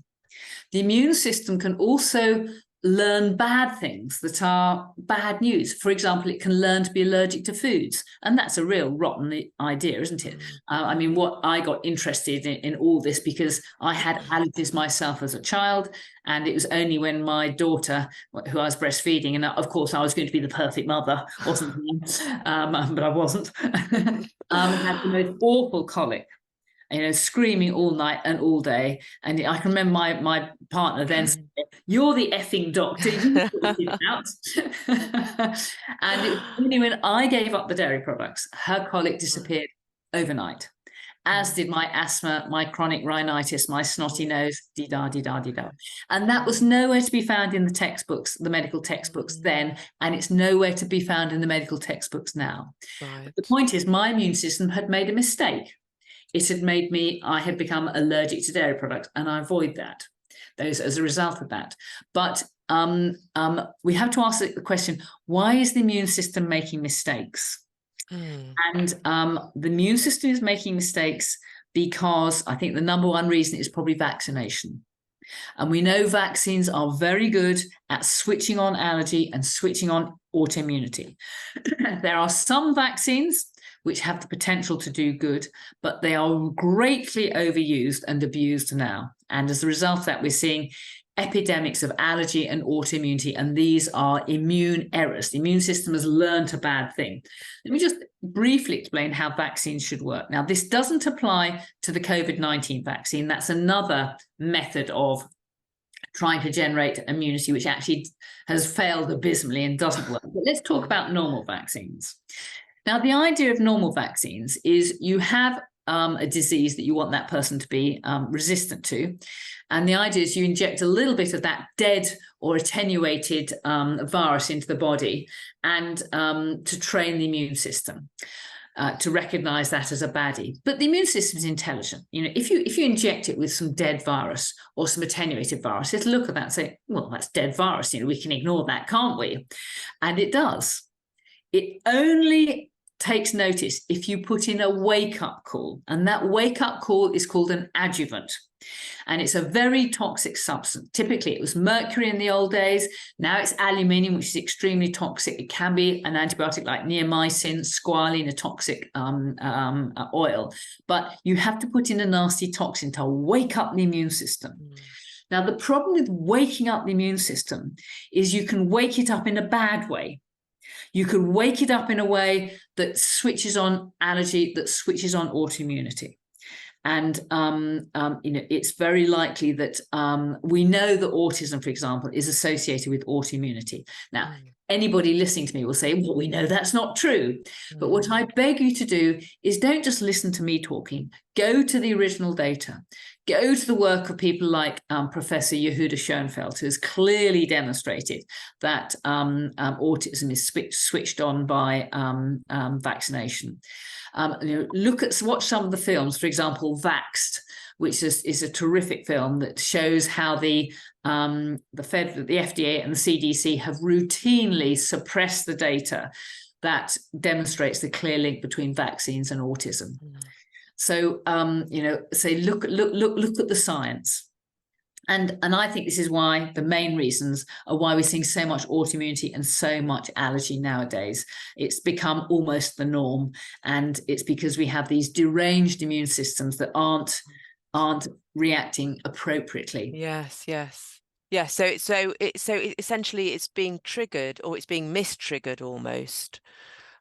The immune system can also learn bad things that are bad news. For example, it can learn to be allergic to foods. And that's a real rotten idea, isn't it? I mean, what I got interested in all this because I had allergies myself as a child. And it was only when my daughter, who I was breastfeeding, and of course I was going to be the perfect mother, wasn't I? But I wasn't, had the most awful colic. Screaming all night and all day. And I can remember my partner then said, "You're the effing doctor, you sort it out." And it was only when I gave up the dairy products, her colic disappeared overnight, as did my asthma, my chronic rhinitis, my snotty nose, dee-da. And that was nowhere to be found in the textbooks, the medical textbooks then, and it's nowhere to be found in the medical textbooks now. But the point is, my immune system had made a mistake. It had I had become allergic to dairy products, and I avoid that, as a result of that. But we have to ask the question, why is the immune system making mistakes? And the immune system is making mistakes because I think the number one reason is probably vaccination. And we know vaccines are very good at switching on allergy and switching on autoimmunity. There are some vaccines which have the potential to do good, but they are greatly overused and abused now. And as a result of that, we're seeing epidemics of allergy and autoimmunity, and these are immune errors. The immune system has learned a bad thing. Let me just briefly explain how vaccines should work. Now, this doesn't apply to the COVID-19 vaccine. That's another method of trying to generate immunity, which actually has failed abysmally and doesn't work. But let's talk about normal vaccines. Now, the idea of normal vaccines is you have a disease that you want that person to be resistant to. And the idea is you inject a little bit of that dead or attenuated virus into the body and to train the immune system. To recognize that as a baddie. But the immune system is intelligent. You know, if you inject it with some dead virus or some attenuated virus, it'll look at that and say, well, that's dead virus. You know, we can ignore that, can't we? And it does. It only takes notice if you put in a wake-up call, and that wake-up call is called an adjuvant. And it's a very toxic substance. Typically, it was mercury in the old days. Now it's aluminium, which is extremely toxic. It can be an antibiotic like neomycin, squalene, a toxic oil. But you have to put in a nasty toxin to wake up the immune system. Now, the problem with waking up the immune system is you can wake it up in a bad way. You can wake it up in a way that switches on allergy, that switches on autoimmunity. And, you know, it's very likely that we know that autism, for example, is associated with autoimmunity. Now, anybody listening to me will say, well, we know that's not true. But what I beg you to do is don't just listen to me talking. Go to the original data. Go to the work of people like Professor Yehuda Schoenfeld, who has clearly demonstrated that autism is switched on by vaccination. You know, watch some of the films, for example, Vaxxed, which is a terrific film that shows how the FDA and the CDC have routinely suppressed the data that demonstrates the clear link between vaccines and autism. So, you know, say look at the science. And I think this is why the main reasons are why we're seeing so much autoimmunity and so much allergy nowadays. It's become almost the norm, and it's because we have these deranged immune systems that aren't reacting appropriately. Yes. So essentially it's being triggered, or it's being mistriggered almost.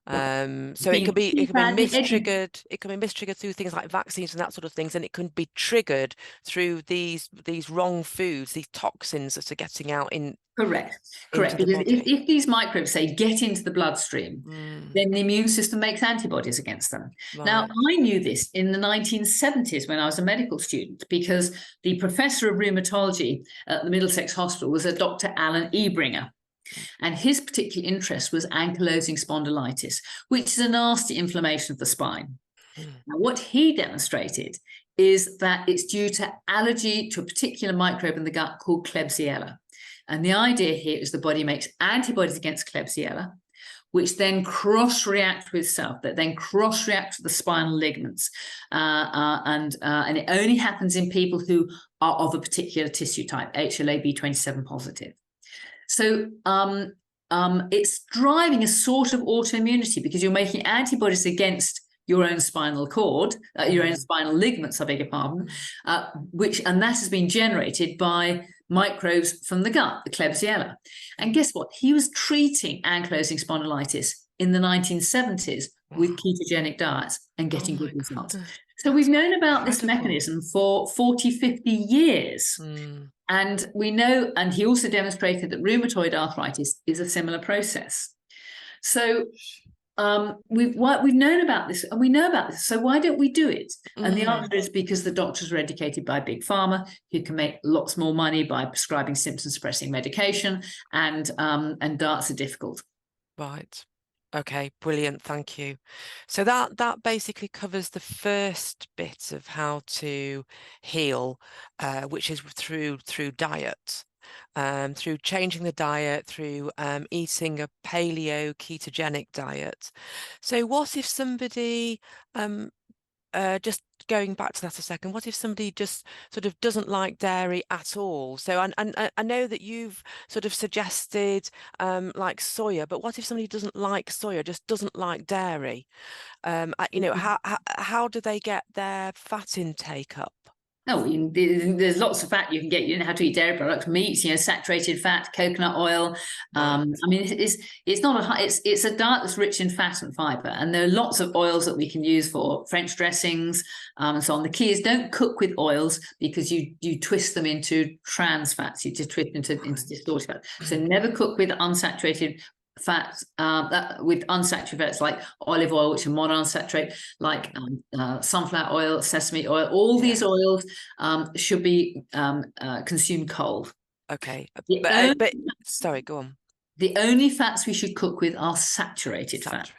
So it can be mistriggered. It can be mistriggered through things like vaccines and that sort of things, and it can be triggered through these wrong foods, these toxins that are getting out in. Correct. Because if these microbes say get into the bloodstream, then the immune system makes antibodies against them. Right. Now, I knew this in the 1970s when I was a medical student, because the professor of rheumatology at the Middlesex Hospital was a Dr. Alan Ebringer. And his particular interest was ankylosing spondylitis, which is a nasty inflammation of the spine. Now, what he demonstrated is that it's due to allergy to a particular microbe in the gut called Klebsiella. And the idea here is the body makes antibodies against Klebsiella, which then cross-react with self, that then cross-react to the spinal ligaments. And it only happens in people who are of a particular tissue type, HLA-B27 positive. So it's driving a sort of autoimmunity because you're making antibodies against your own spinal cord, your own spinal ligaments, I beg your pardon, and that has been generated by microbes from the gut, the Klebsiella. And guess what? He was treating ankylosing spondylitis in the 1970s with ketogenic diets and getting good results. So we've known about this mechanism for 40, 50 years. And we know, and he also demonstrated that rheumatoid arthritis is a similar process. So we've known about this, and we know about this. So why don't we do it? And the answer is because the doctors are educated by big pharma, who can make lots more money by prescribing symptom-suppressing medication, and diets are difficult. Right. Okay, brilliant. Thank you. So that basically covers the first bit of how to heal, which is through diet. Through changing the diet, through eating a paleo-ketogenic diet. So what if somebody, just going back to that a second, what if somebody just sort of doesn't like dairy at all? So I know that you've sort of suggested like soya, but what if somebody doesn't like soya, just doesn't like dairy? You know, how do they get their fat intake up? Oh, there's lots of fat you can get. You don't have to eat dairy products, meats, saturated fat, coconut oil. Right. I mean, it's not it's a diet that's rich in fat and fiber, and there are lots of oils that we can use for French dressings, and so on. The key is don't cook with oils because you twist them into trans fats. You just twist into distorted fat. So never cook with unsaturated fats, with unsaturated fats like olive oil, which are monounsaturated, like sunflower oil, sesame oil. All these oils should be consumed cold. Okay, The but sorry, go on. The only fats we should cook with are saturated fats.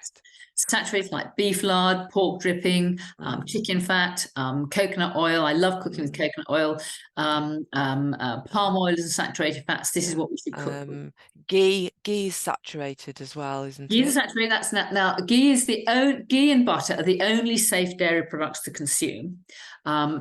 Saturated like beef lard, pork dripping, chicken fat, coconut oil. I love cooking with coconut oil. Palm oil is a saturated fats. This is what we should cook with. Ghee is saturated as well, isn't Ghee it? is saturated. That's now ghee and butter are the only safe dairy products to consume,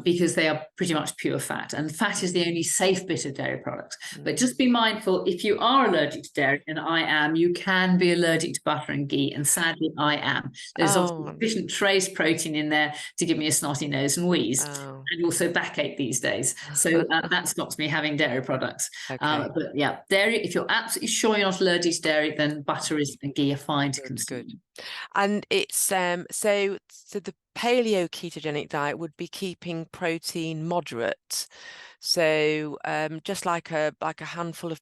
because they are pretty much pure fat, and fat is the only safe bit of dairy products. But just be mindful, if you are allergic to dairy, and I am, you can be allergic to butter and ghee, and sadly I am. There's sufficient trace protein in there to give me a snotty nose and wheeze, and also backache these days. So that stops me having dairy products. But yeah, dairy, if you're absolutely sure you're not allergic to dairy, then butter and ghee are fine to consume. Good. And it's so the paleo-ketogenic diet would be keeping protein moderate. So just like a handful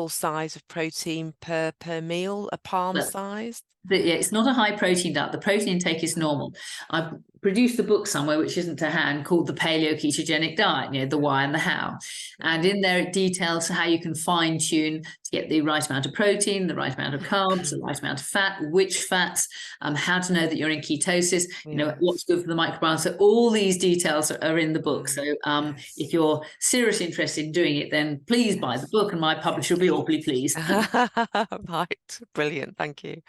size of protein per meal, a palm size. It's not a high protein diet. The protein intake is normal. I've produced a book somewhere which isn't to hand called The Paleo-Ketogenic Diet, the why and the how. And in there it details how you can fine tune to get the right amount of protein, the right amount of carbs, the right amount of fat, which fats, how to know that you're in ketosis, what's good for the microbiome. So all these details are in the book. So if you're seriously interested in doing it, then please buy the book, and my publisher will be awfully pleased. Right, brilliant, thank you.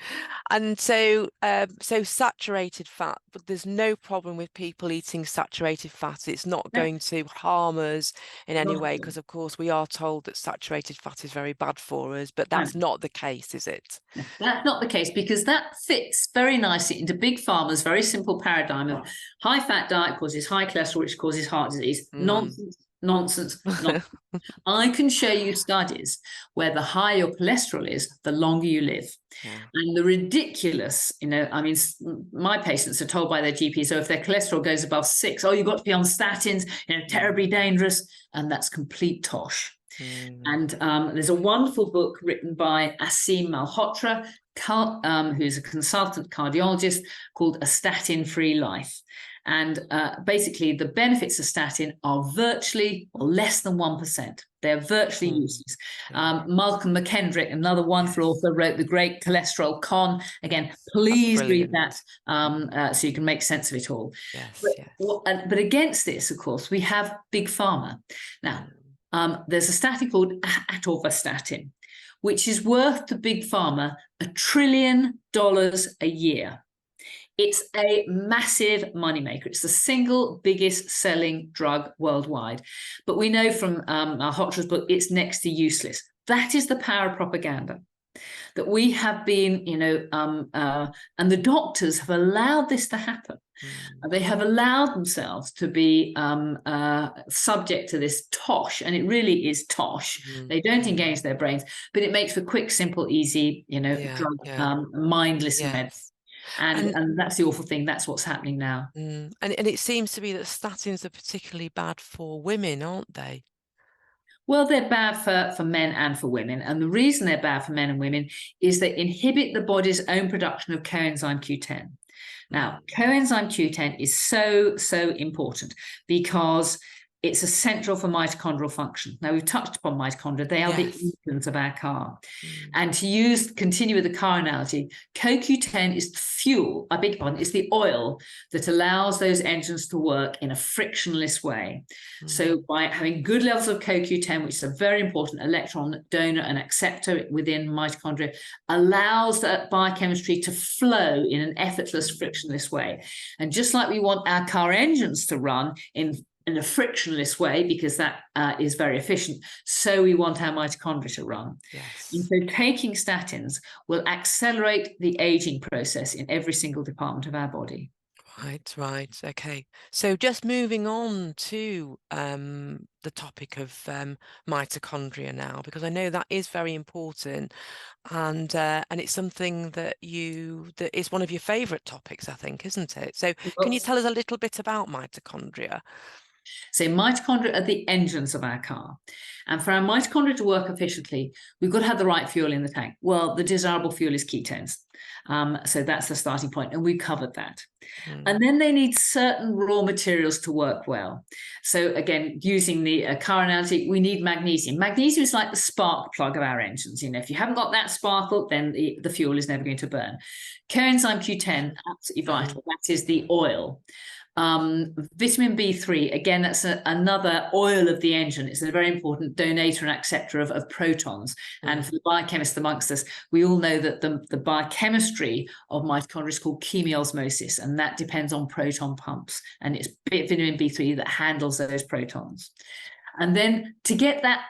And so saturated fat, but there's no problem with people eating saturated fat. It's not going to harm us in any way, because of course we are told that saturated fat is very bad for us, but that's not the case, is it? No, that's not the case, because that fits very nicely into Big Pharma's very simple paradigm of high fat diet causes high cholesterol, which causes heart disease. Nonsense. I can show you studies where the higher your cholesterol is, the longer you live. And the ridiculous, I mean, my patients are told by their GPs, so if their cholesterol goes above 6, you've got to be on statins, terribly dangerous. And that's complete tosh. And there's a wonderful book written by Aseem Malhotra, who's a consultant cardiologist, called A Statin-Free Life. And basically, the benefits of statin are virtually or less than 1%. They're virtually useless. Malcolm McKendrick, another wonderful author, wrote The Great Cholesterol Con. Again, please read that so you can make sense of it all. But against this, of course, we have Big Pharma. Now, there's a statin called atorvastatin, which is worth to Big Pharma $1 trillion a year. It's a massive moneymaker. It's the single biggest selling drug worldwide. But we know from Malhotra's book, it's next to useless. That is the power of propaganda. That we have been, and the doctors have allowed this to happen. They have allowed themselves to be subject to this tosh, and it really is tosh. They don't engage their brains, but it makes for quick, simple, easy, drug, mindless medicine. And that's the awful thing. That's what's happening now. And it seems to be that statins are particularly bad for women, aren't they? Well, they're bad for men and for women. And the reason they're bad for men and women is they inhibit the body's own production of coenzyme Q10. Now, coenzyme Q10 is so important because it's essential for mitochondrial function. Now, we've touched upon mitochondria. They are the engines of our car. And to continue with the car analogy, CoQ10 is the fuel, I beg your pardon, it's the oil that allows those engines to work in a frictionless way. So by having good levels of CoQ10, which is a very important electron donor and acceptor within mitochondria, allows that biochemistry to flow in an effortless, frictionless way. And just like we want our car engines to run in a frictionless way, because that is very efficient, so we want our mitochondria to run. And so taking statins will accelerate the aging process in every single department of our body. Right. Okay. So just moving on to the topic of mitochondria now, because I know that is very important, and it's something that is one of your favorite topics, I think, isn't it? So can you tell us a little bit about mitochondria? So mitochondria are the engines of our car. And for our mitochondria to work efficiently, we've got to have the right fuel in the tank. Well, the desirable fuel is ketones. So that's the starting point, and we've covered that. And then they need certain raw materials to work well. So again, using the car analogy, we need magnesium. Magnesium is like the spark plug of our engines. You know, if you haven't got that sparkle, then the fuel is never going to burn. Coenzyme Q10, absolutely vital. That is the oil. Vitamin B3, again, that's another oil of the engine. It's a very important donator and acceptor of protons. And for the biochemists amongst us, we all know that the biochemistry of mitochondria is called chemiosmosis, and that depends on proton pumps. And it's vitamin B3 that handles those protons. And then to get that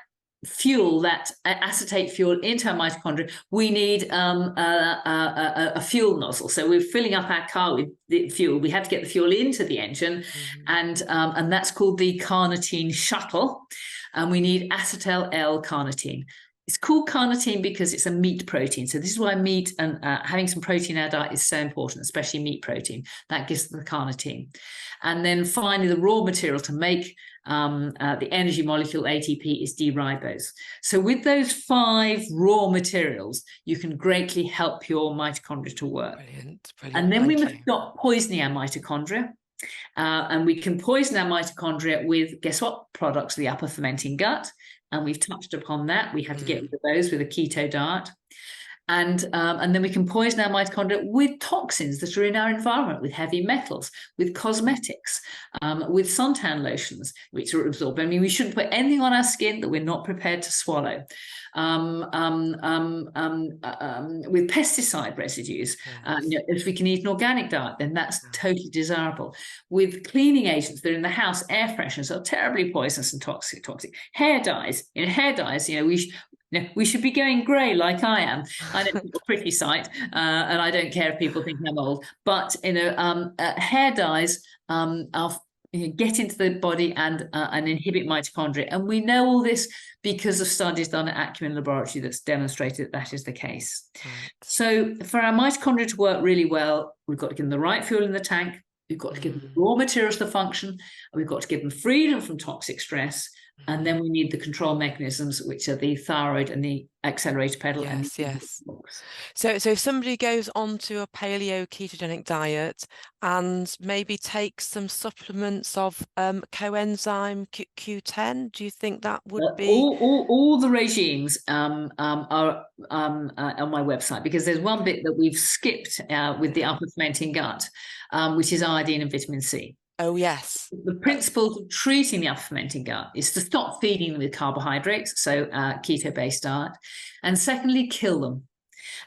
fuel, that acetate fuel, into our mitochondria, we need a fuel nozzle. So we're filling up our car with the fuel. We have to get the fuel into the engine, and that's called the carnitine shuttle. And we need acetyl L-carnitine. It's called carnitine because it's a meat protein. So this is why meat and having some protein in our diet is so important, especially meat protein. That gives the carnitine. And then finally, the raw material to make the energy molecule ATP is D-ribose. So with those 5 raw materials, you can greatly help your mitochondria to work. Brilliant. And then we must stop poisoning our mitochondria. And we can poison our mitochondria with, guess what, products of the upper fermenting gut. And we've touched upon that. We have to get rid of those with a keto diet. And then we can poison our mitochondria with toxins that are in our environment, with heavy metals, with cosmetics, with suntan lotions, which are absorbed. I mean, we shouldn't put anything on our skin that we're not prepared to swallow. With pesticide residues, if we can eat an organic diet, then that's totally desirable. With cleaning agents that are in the house, air fresheners are terribly poisonous and toxic. Hair dyes, we should be going grey like I am. I know it's a pretty sight, and I don't care if people think I'm old. But hair dyes get into the body and inhibit mitochondria, and we know all this because of studies done at Acumen Laboratory that's demonstrated that is the case. So for our mitochondria to work really well, we've got to give them the right fuel in the tank. We've got to give them raw materials to function, and we've got to give them freedom from toxic stress. And then we need the control mechanisms, which are the thyroid and the accelerator pedal. Yes. So if somebody goes on to a paleo-ketogenic diet and maybe takes some supplements of coenzyme Q10, do you think that would be? All the regimes are on my website, because there's one bit that we've skipped with the upper fermenting gut, which is iodine and vitamin C. Oh, yes. The principles of treating the upper fermenting gut is to stop feeding them with carbohydrates, so keto-based diet, and secondly, kill them.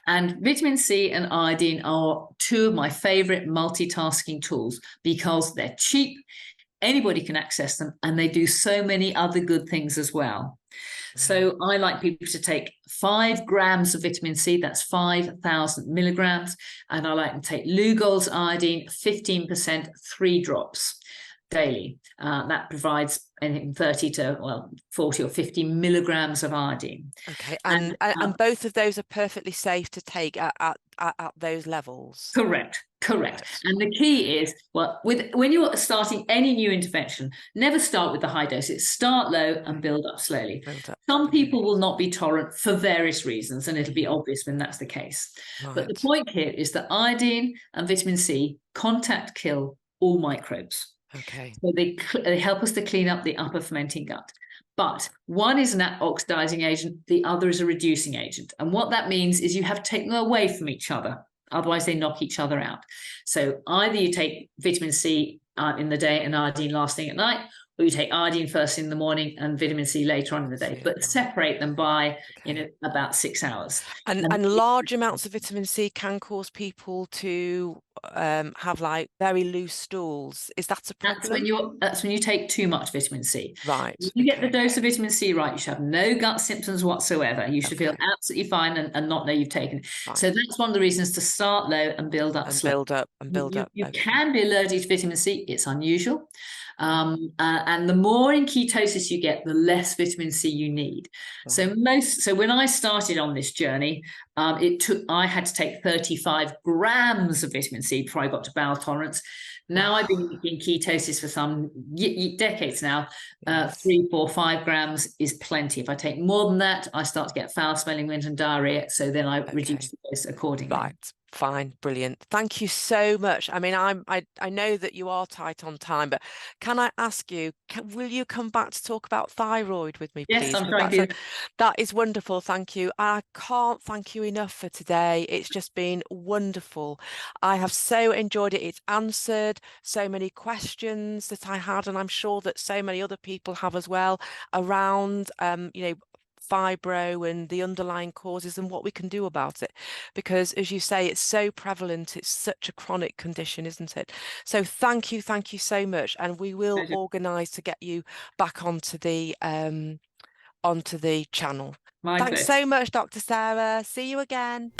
And vitamin C and iodine are 2 of my favorite multitasking tools because they're cheap, anybody can access them, and they do so many other good things as well. So I like people to take 5 grams of vitamin C, that's 5,000 milligrams, and I like them to take Lugol's iodine, 15%, 3 drops daily. That provides anything 30 to 40 or 50 milligrams of iodine. Okay, and both of those are perfectly safe to take at those levels. Correct. And the key is, when you're starting any new intervention, never start with the high doses. Start low and build up slowly. Some people will not be tolerant for various reasons, and it'll be obvious when that's the case. But the point here is that iodine and vitamin C contact kill all microbes. Okay. So they help us to clean up the upper fermenting gut. But one is an oxidizing agent, the other is a reducing agent. And what that means is you have to take them away from each other. Otherwise, they knock each other out. So either you take vitamin C in the day and iodine last thing at night, or you take iodine first in the morning and vitamin C later on in the day. But separate them by about 6 hours. And large amounts of vitamin C can cause people to have like very loose stools. Is that a problem? That's when you take too much vitamin C. Right. If you get the Okay. dose of vitamin C right, you should have no gut symptoms whatsoever. You should feel Okay. absolutely fine and not know you've taken it. Right. So that's one of the reasons to start low and build up And slow. build up and build up. You Okay. can be allergic to vitamin C. It's unusual. And the more in ketosis you get, the less vitamin C you need. Right. So when I started on this journey, I had to take 35 grams of vitamin C before I got to bowel tolerance. Now I've been in ketosis for some decades now. Yes. 3, 4, 5 grams is plenty. If I take more than that, I start to get foul smelling wind and diarrhea. So then I reduce the dose accordingly. Right. Fine. Brilliant. Thank you so much. I mean, I know that you are tight on time, but can I ask you, will you come back to talk about thyroid with me, Yes, please? I'm trying to. That is wonderful. Thank you. I can't thank you enough for today. It's just been wonderful. I have so enjoyed it. It's answered so many questions that I had, and I'm sure that so many other people have as well around, fibro and the underlying causes and what we can do about it, because as you say, it's so prevalent, it's such a chronic condition, isn't it? So thank you so much, and we will organize to get you back onto the channel. My Thanks pleasure. so much, Dr. Sarah. See you again.